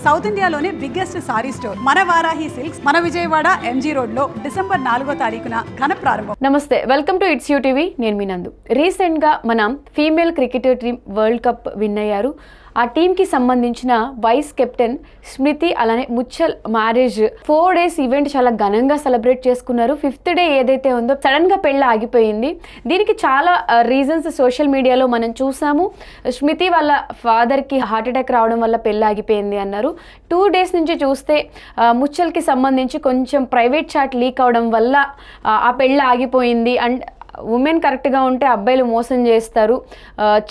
South ఇండియాలోనే biggest sorry store మన Varahi silks మన విజయవాడ ఎంజీ రోడ్ లో డిసెంబర్ 4వ తారీఖున ఘన ప్రారంభం. నమస్తే, welcome to it's you TV. నేను మీ నందు. రీసెంట్గా మనం female cricketer team world cup win అయ్యారు. ఆ టీంకి సంబంధించిన వైస్ కెప్టెన్ స్మృతి, అలానే ముచ్చల్ మ్యారేజ్ 4 days ఈవెంట్ చాలా ఘనంగా సెలబ్రేట్ చేసుకున్నారు. 5th day ఏదైతే ఉందో సడన్గా పెళ్ళి ఆగిపోయింది. దీనికి చాలా రీజన్స్ సోషల్ మీడియాలో మనం చూసాము. స్మృతి వాళ్ళ ఫాదర్కి హార్ట్ అటాక్ రావడం వల్ల పెళ్ళి ఆగిపోయింది అన్నారు. 2 days నుంచి చూస్తే ముచ్చల్కి సంబంధించి కొంచెం ప్రైవేట్ చాట్ లీక్ అవడం వల్ల ఆ పెళ్ళి ఆగిపోయింది. అండ్ ఉమెన్ కరెక్ట్గా ఉంటే అబ్బాయిలు మోసం చేస్తారు,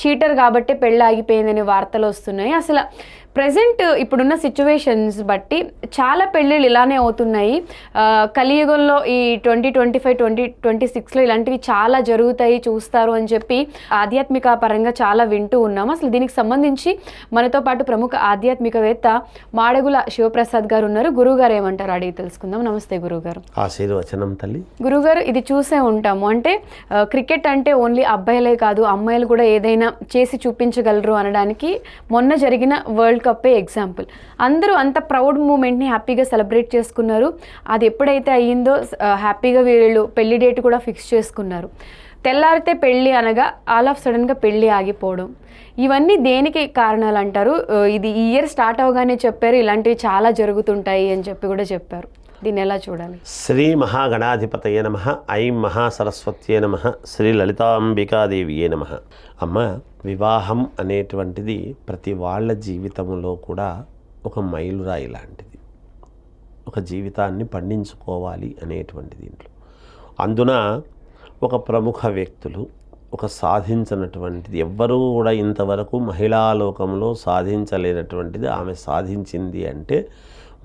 చీటర్ కాబట్టి పెళ్ళి ఆగిపోయిందని వార్తలు వస్తున్నాయి. అసలు ప్రజెంట్ ఇప్పుడున్న సిచ్యువేషన్స్ బట్టి చాలా పెళ్ళిళ్ళు ఇలానే అవుతున్నాయి. కలియుగంలో ఈ 2025, 2026లో ఇలాంటివి చాలా జరుగుతాయి, చూస్తారు అని చెప్పి ఆధ్యాత్మిక పరంగా చాలా వింటూ ఉన్నాము. అసలు దీనికి సంబంధించి మనతో పాటు ప్రముఖ ఆధ్యాత్మికవేత్త మాడగుల శివప్రసాద్ గారు ఉన్నారు. గురువుగారు ఏమంటారు అడిగి తెలుసుకుందాం. నమస్తే గురువుగారు. ఆశీర్వచనం తల్లి. గురువుగారు, ఇది చూసే ఉంటాము, అంటే క్రికెట్ అంటే ఓన్లీ అబ్బాయిలే కాదు, అమ్మాయిలు కూడా ఏదైనా చేసి చూపించగలరు అనడానికి మొన్న జరిగిన వరల్డ్ కప్పే ఎగ్జాంపుల్. అందరూ అంత ప్రౌడ్ మూమెంట్ని హ్యాపీగా సెలబ్రేట్ చేసుకున్నారు. అది ఎప్పుడైతే అయ్యిందో హ్యాపీగా వీళ్ళు పెళ్లి డేట్ కూడా ఫిక్స్ చేసుకున్నారు. తెల్లారితే పెళ్ళి అనగా ఆల్ ఆఫ్ సడన్గా పెళ్ళి ఆగిపోవడం, ఇవన్నీ దేనికి కారణాలు అంటారు? ఇది ఈ ఇయర్ స్టార్ట్ అవగానే చెప్పారు ఇలాంటివి చాలా జరుగుతుంటాయి అని చెప్పి కూడా చెప్పారు. దీన్ని ఎలా చూడాలి? శ్రీ మహాగణాధిపతయే నమః, ఐం మహాసరస్వత్యే నమః, శ్రీ లలితాంబికాదేవియే నమః. అమ్మ, వివాహం అనేటువంటిది ప్రతి వాళ్ళ జీవితంలో కూడా ఒక మైలురాయి లాంటిది. ఒక జీవితాన్ని పండించుకోవాలి అనేటువంటి దీంట్లో అందున ఒక ప్రముఖ వ్యక్తులు ఒక సాధించినటువంటిది ఎవ్వరూ కూడా ఇంతవరకు మహిళా లోకంలో సాధించలేనటువంటిది ఆమె సాధించింది అంటే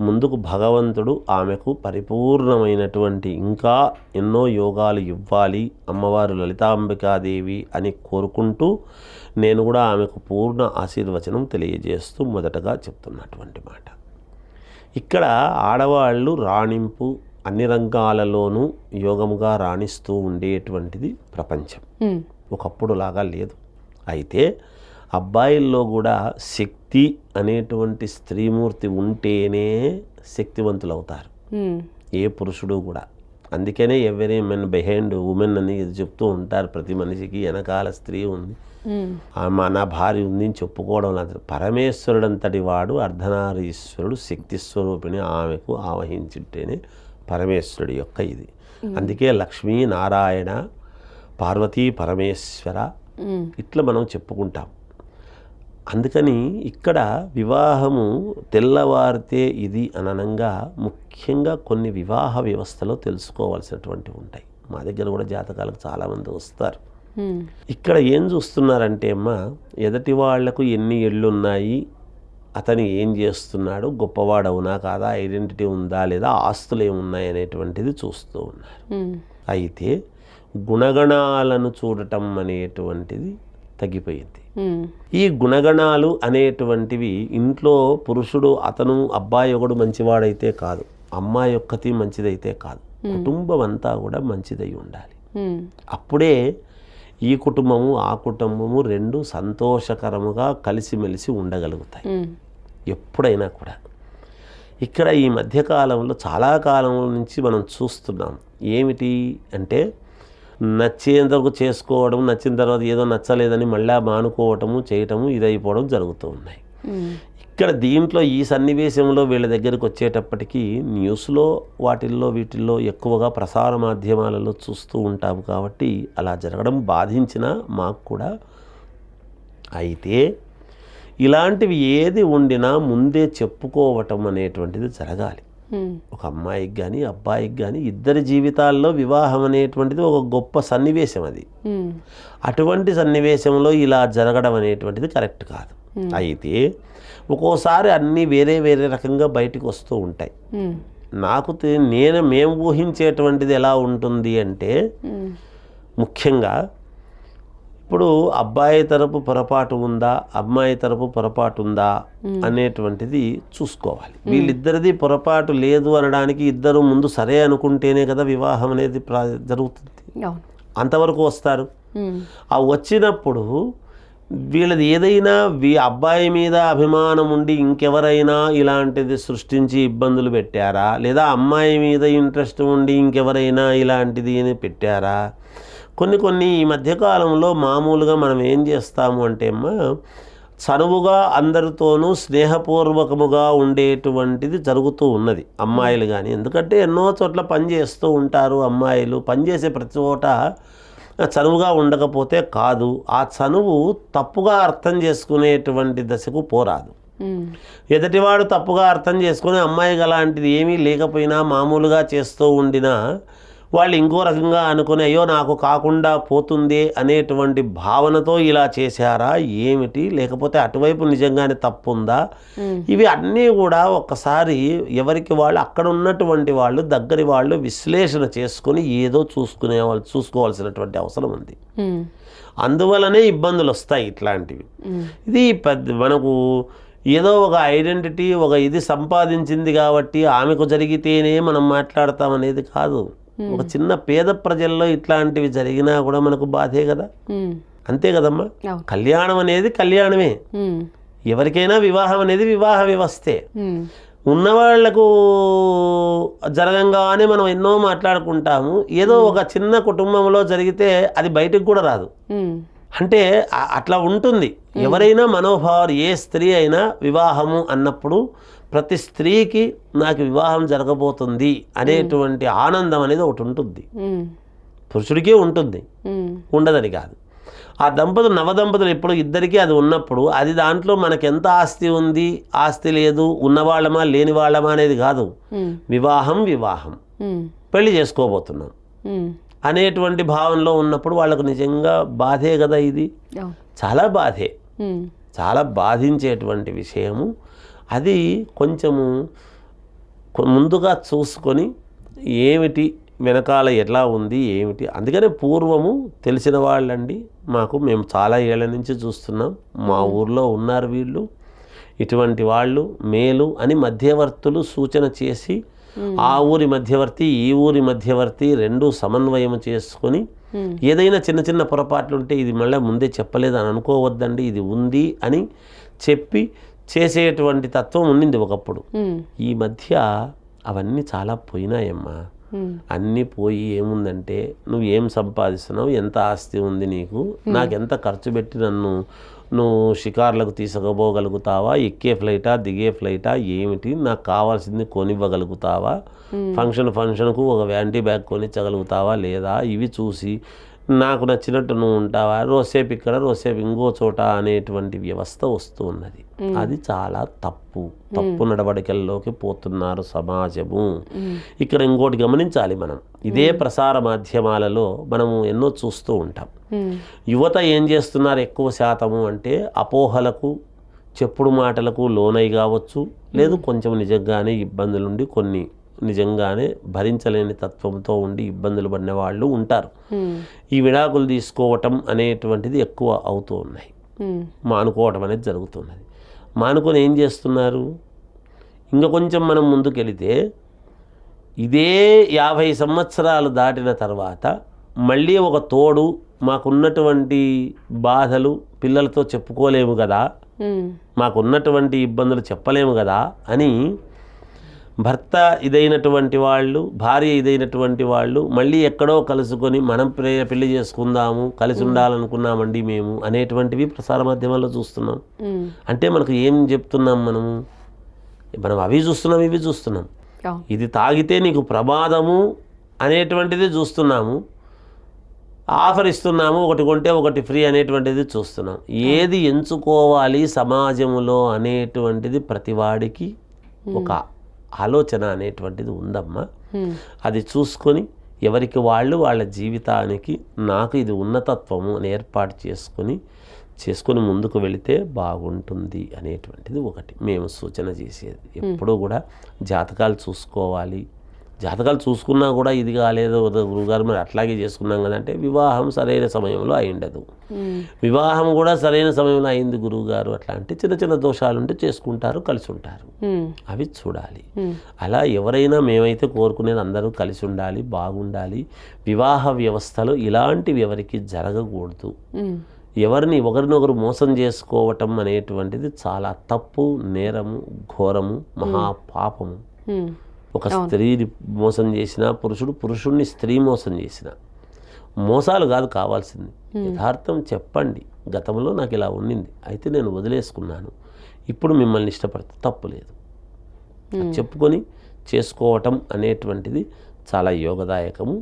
ముందుకు భగవంతుడు ఆమెకు పరిపూర్ణమైనటువంటి ఇంకా ఎన్నో యోగాలు ఇవ్వాలి అమ్మవారు లలితాంబికాదేవి అని కోరుకుంటూ నేను కూడా ఆమెకు పూర్ణ ఆశీర్వచనం తెలియజేస్తూ మొదటగా చెప్తున్నటువంటి మాట. ఇక్కడ ఆడవాళ్ళు రాణింపు అన్ని రంగాలలోనూ యోగముగా రాణిస్తూ ఉండేటువంటిది ప్రపంచం. ఒకప్పుడు లాగా లేదు. అయితే అబ్బాయిల్లో కూడా శక్తి అనేటువంటి స్త్రీమూర్తి ఉంటేనే శక్తివంతులు అవుతారు ఏ పురుషుడు కూడా. అందుకనే ఎవరీ మెన్ బిహైండ్ ఉమెన్ అని చెప్తూ ఉంటారు. ప్రతి మనిషికి వెనకాల స్త్రీ ఉంది, నా భార్య ఉంది అని చెప్పుకోవడం లేదు. పరమేశ్వరుడు అంతటి వాడు అర్ధనారీశ్వరుడు శక్తి స్వరూపిణి ఆమెకు ఆవహించుంటేనే పరమేశ్వరుడి యొక్క ఇది. అందుకే లక్ష్మీ నారాయణ పార్వతీ పరమేశ్వర ఇట్లా మనం చెప్పుకుంటాం. అందుకని ఇక్కడ వివాహము తెల్లవారితే ఇది అననంగా ముఖ్యంగా కొన్ని వివాహ వ్యవస్థలో తెలుసుకోవాల్సినటువంటివి ఉంటాయి. మా దగ్గర కూడా జాతకాలకు చాలామంది వస్తారు. ఇక్కడ ఏం చూస్తున్నారంటే అమ్మ, ఎదటి వాళ్లకు ఎన్ని ఏళ్ళున్నాయి, అతను ఏం చేస్తున్నాడు, గొప్పవాడవునా కాదా, ఐడెంటిటీ ఉందా లేదా, ఆస్తులు ఏమున్నాయి అనేటువంటిది చూస్తూ ఉన్నారు. అయితే గుణగణాలను చూడటం అనేటువంటిది తగ్గిపోయింది. ఈ గుణగణాలు అనేటువంటివి ఇంట్లో పురుషుడు అతను అబ్బాయి ఒకడు మంచివాడైతే కాదు, అమ్మాయి ఒక్కటి మంచిదైతే కాదు, కుటుంబం అంతా కూడా మంచిదై ఉండాలి. అప్పుడే ఈ కుటుంబము ఆ కుటుంబము రెండు సంతోషకరముగా కలిసిమెలిసి ఉండగలుగుతాయి ఎప్పుడైనా కూడా. ఇక్కడ ఈ మధ్యకాలంలో చాలా కాలం నుంచి మనం చూస్తున్నాం. ఏమిటి అంటే నచ్చేంతవరకు చేసుకోవడం, నచ్చిన తర్వాత ఏదో నచ్చలేదని మళ్ళీ మానుకోవటము చేయటము ఇదైపోవడం జరుగుతూ ఉన్నాయి. ఇక్కడ దీంట్లో ఈ సన్నివేశంలో వీళ్ళ దగ్గరికి వచ్చేటప్పటికీ న్యూస్లో వీటిల్లో ఎక్కువగా ప్రసార మాధ్యమాలలో చూస్తూ ఉంటాము కాబట్టి అలా జరగడం బాధించినా మాకు కూడా. అయితే ఇలాంటివి ఏది ఉండినా ముందే చెప్పుకోవటం అనేటువంటిది జరగాలి. ఒక అమ్మాయికి కానీ అబ్బాయికి కానీ ఇద్దరి జీవితాల్లో వివాహం అనేటువంటిది ఒక గొప్ప సన్నివేశం. అది అటువంటి సన్నివేశంలో ఇలా జరగడం అనేటువంటిది కరెక్ట్ కాదు. అయితే ఒక్కోసారి అన్నీ వేరే వేరే రకంగా బయటకు వస్తూ ఉంటాయి. మేము ఊహించేటువంటిది ఎలా ఉంటుంది అంటే ముఖ్యంగా ఇప్పుడు అబ్బాయి తరపు పొరపాటు ఉందా, అమ్మాయి తరపు పొరపాటు ఉందా అనేటువంటిది చూసుకోవాలి. వీళ్ళిద్దరిది పొరపాటు లేదు అనడానికి ఇద్దరు ముందు సరే అనుకుంటేనే కదా వివాహం అనేది జరుగుతుంది. అంతవరకు వస్తారు. ఆ వచ్చినప్పుడు వీళ్ళది ఏదైనా అబ్బాయి మీద అభిమానం ఉండి ఇంకెవరైనా ఇలాంటిది సృష్టించి ఇబ్బందులు పెట్టారా, లేదా అమ్మాయి మీద ఇంట్రెస్ట్ ఉండి ఇంకెవరైనా ఇలాంటిది పెట్టారా? కొన్ని ఈ మధ్యకాలంలో మామూలుగా మనం ఏం చేస్తాము అంటే అమ్మా, చనువుగా అందరితోనూ స్నేహపూర్వకముగా ఉండేటువంటిది జరుగుతూ ఉన్నది అమ్మాయిలు కానీ. ఎందుకంటే ఎన్నో చోట్ల పనిచేస్తూ ఉంటారు అమ్మాయిలు. పనిచేసే ప్రతి చోట చనువుగా ఉండకపోతే కాదు, ఆ చనువు తప్పుగా అర్థం చేసుకునేటువంటి దశకు పోరాదు. ఎదుటివాడు తప్పుగా అర్థం చేసుకుని అమ్మాయికి అలాంటిది ఏమీ లేకపోయినా మామూలుగా చేస్తూ ఉండినా వాళ్ళు ఇంకో రకంగా అనుకుని అయ్యో నాకు కాకుండా పోతుంది అనేటువంటి భావనతో ఇలా చేశారా ఏమిటి, లేకపోతే అటువైపు నిజంగానే తప్పు ఉందా, ఇవి అన్నీ కూడా ఒక్కసారి ఎవరికి వాళ్ళు అక్కడ ఉన్నటువంటి వాళ్ళు దగ్గరి వాళ్ళు విశ్లేషణ చేసుకుని ఏదో చూసుకోవాల్సినటువంటి అవసరం ఉంది. అందువలనే ఇబ్బందులు వస్తాయి ఇట్లాంటివి. ఇది మనకు ఏదో ఒక ఐడెంటిటీ ఒక ఇది సంపాదించింది కాబట్టి ఆమెకు జరిగితేనే మనం మాట్లాడతామనేది కాదు. ఒక చిన్న పేద ప్రజల్లో ఇట్లాంటివి జరిగినా కూడా మనకు బాధే కదా. అంతే కదమ్మా. కళ్యాణం అనేది కళ్యాణమే, ఎవరికైనా వివాహం అనేది వివాహ వ్యవస్థే. ఉన్నవాళ్లకు జరగంగానే మనం ఎన్నో మాట్లాడుకుంటాము. ఏదో ఒక చిన్న కుటుంబంలో జరిగితే అది బయటకు కూడా రాదు. అంటే అట్లా ఉంటుంది ఎవరైనా మనోభావాలు. ఏ స్త్రీ అయినా వివాహము అన్నప్పుడు ప్రతి స్త్రీకి నాకు వివాహం జరగబోతుంది అనేటువంటి ఆనందం అనేది ఒకటి ఉంటుంది. పురుషుడికే ఉంటుంది, ఉండదని కాదు. ఆ నవదంపతులు ఎప్పుడు ఇద్దరికీ అది ఉన్నప్పుడు అది దాంట్లో మనకెంత ఆస్తి ఉంది, ఆస్తి లేదు, ఉన్నవాళ్ళమా లేని వాళ్ళమా అనేది కాదు. వివాహం పెళ్లి చేసుకోబోతున్నాం అనేటువంటి భావనలో ఉన్నప్పుడు వాళ్ళకు నిజంగా బాధే కదా. ఇది చాలా బాధే, చాలా బాధించేటువంటి విషయము. అది కొంచెము ముందుగా చూసుకొని ఏమిటి వెనకాల ఎలా ఉంది ఏమిటి. అందుకనే పూర్వము తెలిసిన వాళ్ళండి మేము చాలా ఏళ్ల నుంచి చూస్తున్నాం. మా ఊర్లో ఉన్నారు వీళ్ళు, ఇటువంటి వాళ్ళు మేలు అని మధ్యవర్తులు సూచన చేసి ఆ ఊరి మధ్యవర్తి ఈ ఊరి మధ్యవర్తి రెండూ సమన్వయం చేసుకొని ఏదైనా చిన్న చిన్న పొరపాట్లు ఉంటే ఇది మళ్ళీ ముందే చెప్పలేదు అని అనుకోవద్దండి, ఇది ఉంది అని చెప్పి చేసేటువంటి తత్వం ఉండింది ఒకప్పుడు. ఈ మధ్య అవన్నీ చాలా పోయినాయమ్మా. అన్నీ పోయి ఏముందంటే నువ్వు ఏం సంపాదిస్తున్నావు, ఎంత ఆస్తి ఉంది నీకు, నాకెంత ఖర్చు పెట్టి నువ్వు షికార్లకు తీసుకుపోగలుగుతావా, ఎక్కే ఫ్లైటా దిగే ఫ్లైటా ఏమిటి, నాకు కావాల్సింది కొనివ్వగలుగుతావా, ఫంక్షన్కు ఒక వ్యాంటీ బ్యాగ్ కొనిచ్చగలుగుతావా లేదా, ఇవి చూసి నాకు నచ్చినట్టు నువ్వు ఉంటావా, రోజుసేపు ఇక్కడ రోజుసేపు ఇంకో చోట అనేటువంటి వ్యవస్థ వస్తూ ఉన్నది. అది చాలా తప్పు నడవడికల్లోకి పోతున్నారు సమాజము. ఇక్కడ ఇంకోటి గమనించాలి మనం, ఇదే ప్రసార మాధ్యమాలలో మనము ఎన్నో చూస్తూ ఉంటాం. యువత ఏం చేస్తున్నారు ఎక్కువ శాతము అంటే అపోహలకు చెప్పుడు మాటలకు లోనై కావచ్చు, లేదు కొంచెం నిజంగానే ఇబ్బందులుండి కొన్ని నిజంగానే భరించలేని తత్వంతో ఉండి ఇబ్బందులు పడిన వాళ్ళు ఉంటారు. ఈ విడాకులు తీసుకోవటం అనేటువంటిది ఎక్కువ అవుతూ ఉన్నాయి, మానుకోవటం అనేది జరుగుతున్నది. మానుకొని ఏం చేస్తున్నారు, ఇంకా కొంచెం మనం ముందుకెళితే ఇదే 50 సంవత్సరాలు దాటిన తర్వాత మళ్ళీ ఒక తోడు, మాకున్నటువంటి బాధలు పిల్లలతో చెప్పుకోలేము కదా, మాకున్నటువంటి ఇబ్బందులు చెప్పలేము కదా అని భర్త ఇదైనటువంటి వాళ్ళు, భార్య ఇదైనటువంటి వాళ్ళు మళ్ళీ ఎక్కడో కలుసుకొని మనం పెళ్లి చేసుకుందాము, కలిసి ఉండాలనుకున్నామండి మేము అనేటువంటివి ప్రసార మాధ్యమాల్లో చూస్తున్నాం. అంటే మనకు ఏం చెప్తున్నాం మనం అవి చూస్తున్నాం ఇవి చూస్తున్నాం. ఇది తాగితే నీకు ప్రమాదము అనేటువంటిది చూస్తున్నాము, ఆఫర్ ఇస్తున్నాము, ఒకటి కొంటే ఒకటి ఫ్రీ అనేటువంటిది చూస్తున్నాం. ఏది ఎంచుకోవాలి సమాజంలో అనేటువంటిది ప్రతివాడికి ఒక ఆలోచన అనేటువంటిది ఉందమ్మా. అది చూసుకొని ఎవరికి వాళ్ళ జీవితానికి నాకు ఇది ఉన్నతత్వము అని ఏర్పాటు చేసుకొని ముందుకు వెళితే బాగుంటుంది అనేటువంటిది ఒకటి మేము సూచన చేసేది. ఎప్పుడూ కూడా జాతకాలు చూసుకోవాలి. జాతకాలు చూసుకున్నా కూడా ఇది కాలేదు గురుగారు మరి అట్లాగే చేసుకున్నాం కదంటే వివాహం సరైన సమయంలో అయి ఉండదు. వివాహం కూడా సరైన సమయంలో అయింది గురువుగారు అట్లా అంటే చిన్న చిన్న దోషాలు ఉంటే చేసుకుంటారు, కలిసి ఉంటారు, అవి చూడాలి. అలా ఎవరైనా మేమైతే కోరుకునేది అందరూ కలిసి ఉండాలి, బాగుండాలి. వివాహ వ్యవస్థలో ఇలాంటివి ఎవరికి జరగకూడదు. ఒకరినొకరు మోసం చేసుకోవటం అనేటువంటిది చాలా తప్పు, నేరము, ఘోరము, మహాపాపము. ఒక స్త్రీని మోసం చేసిన పురుషుడిని స్త్రీ మోసం చేసిన మోసాలు కాదు కావాల్సింది. యథార్థం చెప్పండి, గతంలో నాకు ఇలా ఉండింది, అయితే నేను వదిలేసుకున్నాను, ఇప్పుడు మిమ్మల్ని ఇష్టపడితే తప్పు లేదు చెప్పుకొని చేసుకోవటం అనేటువంటిది చాలా యోగదాయకము.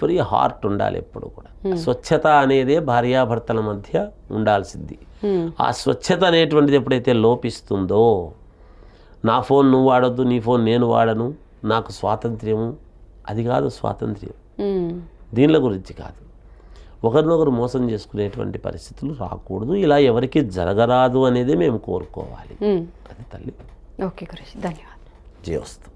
ఫ్రీ హార్ట్ ఉండాలి ఎప్పుడు కూడా. స్వచ్ఛత అనేదే భార్యాభర్తల మధ్య ఉండాల్సింది. ఆ స్వచ్ఛత అనేటువంటిది ఎప్పుడైతే లోపిస్తుందో, నా ఫోన్ నువ్వు వాడొద్దు, నీ ఫోన్ నేను వాడను, నాకు స్వాతంత్ర్యము, అది కాదు స్వాతంత్ర్యం. దీనిల గురించి కాదు. ఒకరినొకరు మోసం చేసుకునేటువంటి పరిస్థితులు రాకూడదు. ఇలా ఎవరికి జరగరాదు అనేది మేము కోరుకోవాలి. అది తల్లి. ఓకే గురుజీ, ధన్యవాదాలు. జయోస్తు.